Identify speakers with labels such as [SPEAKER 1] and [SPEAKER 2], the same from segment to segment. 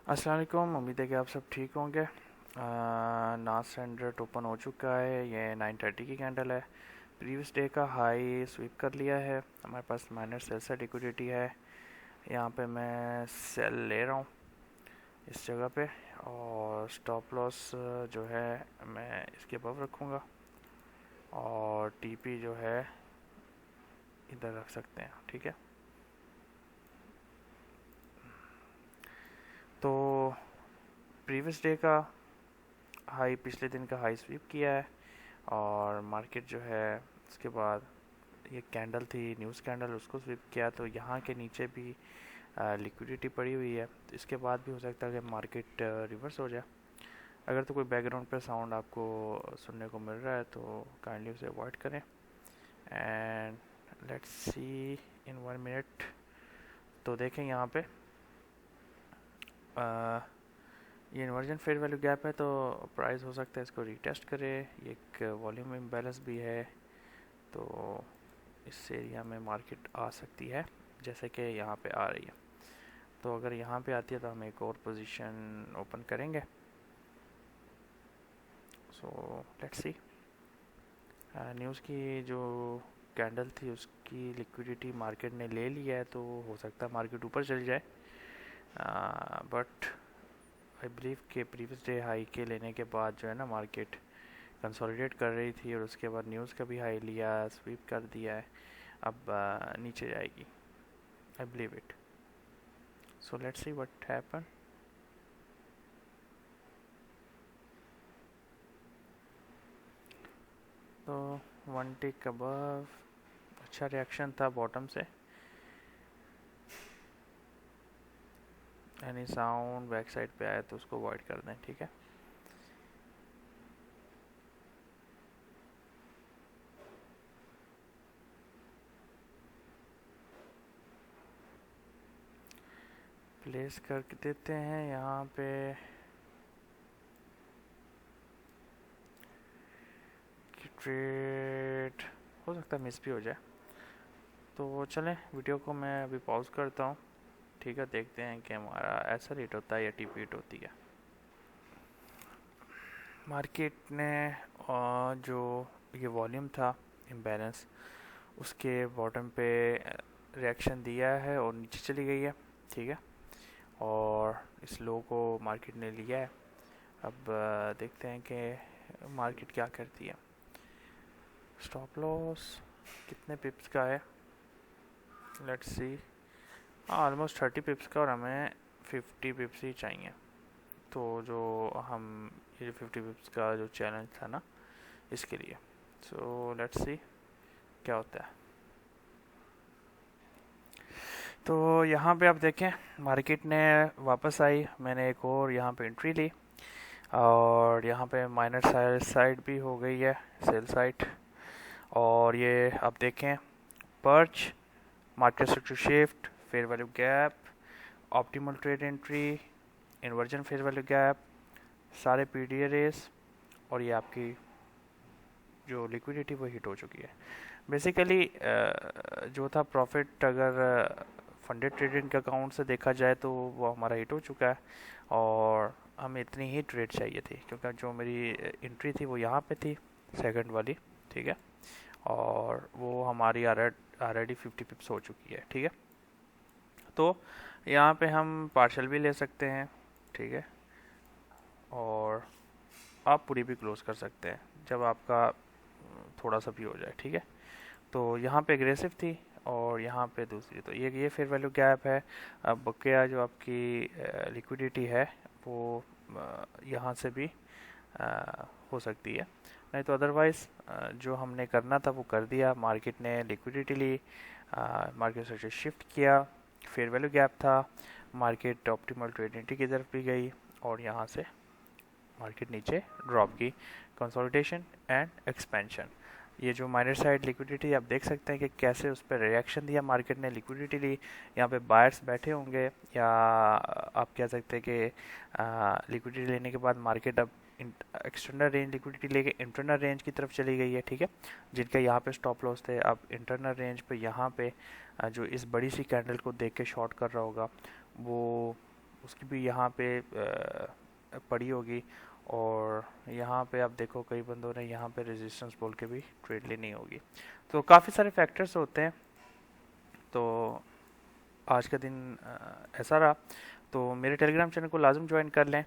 [SPEAKER 1] अस्सलाम वालेकुम। उम्मीद है कि आप सब ठीक होंगे। नास स्टैंडर्ड ओपन हो चुका है। ये 9:30 की कैंडल है। प्रीवियस डे का हाई स्वीप कर लिया है। हमारे पास माइनर सेल साइड लिक्विडिटी है। यहाँ पे मैं सेल ले रहा हूँ इस जगह पे, और स्टॉप लॉस जो है मैं इसके अबव रखूँगा, और टीपी जो है इधर रख सकते हैं। ठीक है, तो प्रीवियस डे का हाई, पिछले दिन का हाई स्वीप किया है, और मार्केट जो है उसके बाद ये कैंडल थी, न्यूज़ कैंडल, उसको स्विप किया, तो यहाँ के नीचे भी लिक्विडिटी पड़ी हुई है। तो इसके बाद भी हो सकता है कि मार्केट रिवर्स हो जाए। अगर तो कोई बैकग्राउंड पे साउंड आपको सुनने को मिल रहा है तो काइंडली उसे अवॉइड करें। And let's see in 1 minute. तो देखें यहाँ पे ये इन्वर्जन फेयर वैल्यू गैप है, तो प्राइस हो सकता है इसको रीटेस्ट करे। ये एक वॉल्यूम इम्बैलेंस भी है, तो इस एरिया में मार्केट आ सकती है, जैसे कि यहाँ पे आ रही है। तो अगर यहाँ पे आती है तो हम एक और पोजीशन ओपन करेंगे। So let's see. न्यूज़ की जो कैंडल थी उसकी लिक्विडिटी मार्केट ने ले लिया है, तो हो सकता है मार्केट ऊपर चल जाए, बट आई बिलीव के प्रीवियस डे हाई के लेने के बाद जो है ना, मार्केट कंसोलिडेट कर रही थी, और उसके बाद न्यूज़ का भी हाई लिया, स्वीप कर दिया है, अब नीचे जाएगी। I believe it. So let's see what happen. तो 1 टिक अबव अच्छा रिएक्शन था बॉटम से। एनी साउंड बैक साइड पे आया तो उसको अवॉइड कर दें। ठीक है, प्लेस कर देते हैं यहाँ पे। ट्रेड हो सकता है मिस भी हो जाए, तो चलें वीडियो को मैं अभी पॉज करता हूँ। ठीक है, देखते हैं कि हमारा ऐसा रेट होता है या टीपी हिट होती है। मार्केट ने जो ये वॉल्यूम था इम्बैलेंस, उसके बॉटम पे रिएक्शन दिया है और नीचे चली गई है। ठीक है, और इस लो को मार्केट ने लिया है। अब देखते हैं कि मार्केट क्या करती है। स्टॉप लॉस कितने पिप्स का है, लेट्स सी। ऑलमोस्ट 30 पिप्स का, और हमें 50 पिप्स ही चाहिए। तो जो हम ये 50 पिप्स का जो चैलेंज था ना, इसके लिए। सो लेट्स सी क्या होता है। तो यहाँ पे आप देखें मार्केट ने वापस आई, मैंने एक और यहाँ पे एंट्री ली, और यहाँ पे माइनर सेल साइड भी हो गई है, सेल साइड। और ये आप देखें perch, market structure shift, fair value gap, optimal trade entry, inversion fair value gap, सारे पीडीए रेस, और ये आपकी जो लिक्विडिटी वो हिट हो चुकी है। बेसिकली जो था प्रॉफिट, अगर फंडेड ट्रेडिंग के अकाउंट से देखा जाए तो वो हमारा हिट हो चुका है, और हमें इतनी ही ट्रेड चाहिए थी, क्योंकि जो मेरी एंट्री थी वो यहाँ पे थी, सेकंड वाली। ठीक है, और वो हमारी ऑलरेडी 50 पिप्स हो चुकी है। ठीक है, तो यहाँ पे हम पार्शल भी ले सकते हैं। ठीक है, और आप पूरी भी क्लोज कर सकते हैं जब आपका थोड़ा सा भी हो जाए। ठीक है, तो यहाँ पे एग्रेसिव थी, और यहाँ पे दूसरी, तो ये फेयर वैल्यू गैप है। अब बकाया जो आपकी लिक्विडिटी है वो यहाँ से भी हो सकती है, नहीं तो अदरवाइज़ जो हमने करना था वो कर दिया। मार्केट ने लिक्विडिटी ली, मार्केट से शिफ्ट किया, फेयर वैल्यू गैप था, मार्केट ऑप्टिमल ट्रेडिंग की तरफ भी गई, और यहाँ से मार्केट नीचे ड्रॉप की। कंसोलिडेशन एंड एक्सपेंशन, ये जो माइनर साइड लिक्विडिटी आप देख सकते हैं कि कैसे उस पर रिएक्शन दिया मार्केट ने, लिक्विडिटी ली। यहाँ पे बायर्स बैठे होंगे, या आप कह सकते हैं कि लिक्विडिटी लेने के बाद मार्केट अब एक्सटर्नल रेंज लिक्विडिटी लेके इंटरनल रेंज की तरफ चली गई है। ठीक है, जिनके यहाँ पे स्टॉप लॉस थे, अब इंटरनल रेंज पे यहाँ पे जो इस बड़ी सी कैंडल को देख के शॉर्ट कर रहा होगा, वो उसकी भी यहाँ पे पड़ी होगी। और यहाँ पे आप देखो कई बंदों ने यहाँ पे रेजिस्टेंस बोल के भी ट्रेड लेनी होगी। तो काफ़ी सारे फैक्टर्स होते हैं। तो आज का दिन ऐसा रहा। तो मेरे टेलीग्राम चैनल को लाजम ज्वाइन कर लें।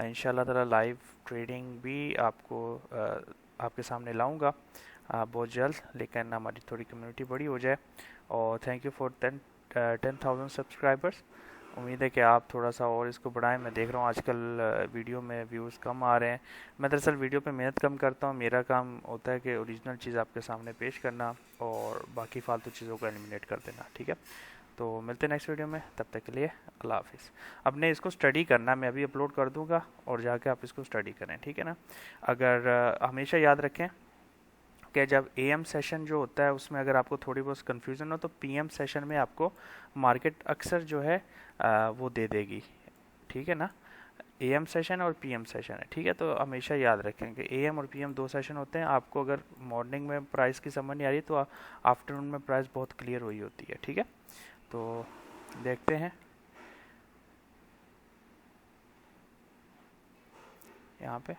[SPEAKER 1] इंशाल्लाह ताला लाइव ट्रेडिंग भी आपको आपके सामने लाऊंगा बहुत जल्द, लेकिन हमारी थोड़ी कम्युनिटी बड़ी हो जाए। और थैंक यू फॉर 10,000 सब्सक्राइबर्स। उम्मीद है कि आप थोड़ा सा और इसको बढ़ाएं। मैं देख रहा हूँ आजकल वीडियो में व्यूज़ कम आ रहे हैं। मैं दरअसल वीडियो पे मेहनत कम करता हूँ। मेरा काम होता है कि ओरिजिनल चीज़ आपके सामने पेश करना और बाकी फालतू चीज़ों को एलिमिनेट कर देना। ठीक है, तो मिलते हैं नेक्स्ट वीडियो में, तब तक के लिए अल्लाह हाफिज़। अपने इसको स्टडी करना, मैं अभी अपलोड कर दूंगा और जाके आप इसको स्टडी करें, ठीक है ना। अगर हमेशा याद रखें कि जब एएम सेशन जो होता है उसमें अगर आपको थोड़ी बहुत कन्फ्यूज़न हो तो पीएम सेशन में आपको मार्केट अक्सर जो है वो दे देगी, ठीक है ना। एएम सेशन और पीएम सेशन है, ठीक है। तो हमेशा याद रखें कि एएम और पीएम दो सेशन होते हैं। आपको अगर मॉर्निंग में प्राइस की समझ नहीं आ रही तो आफ्टरनून में प्राइस बहुत क्लियर हुई होती है, ठीक है। तो देखते हैं यहाँ पे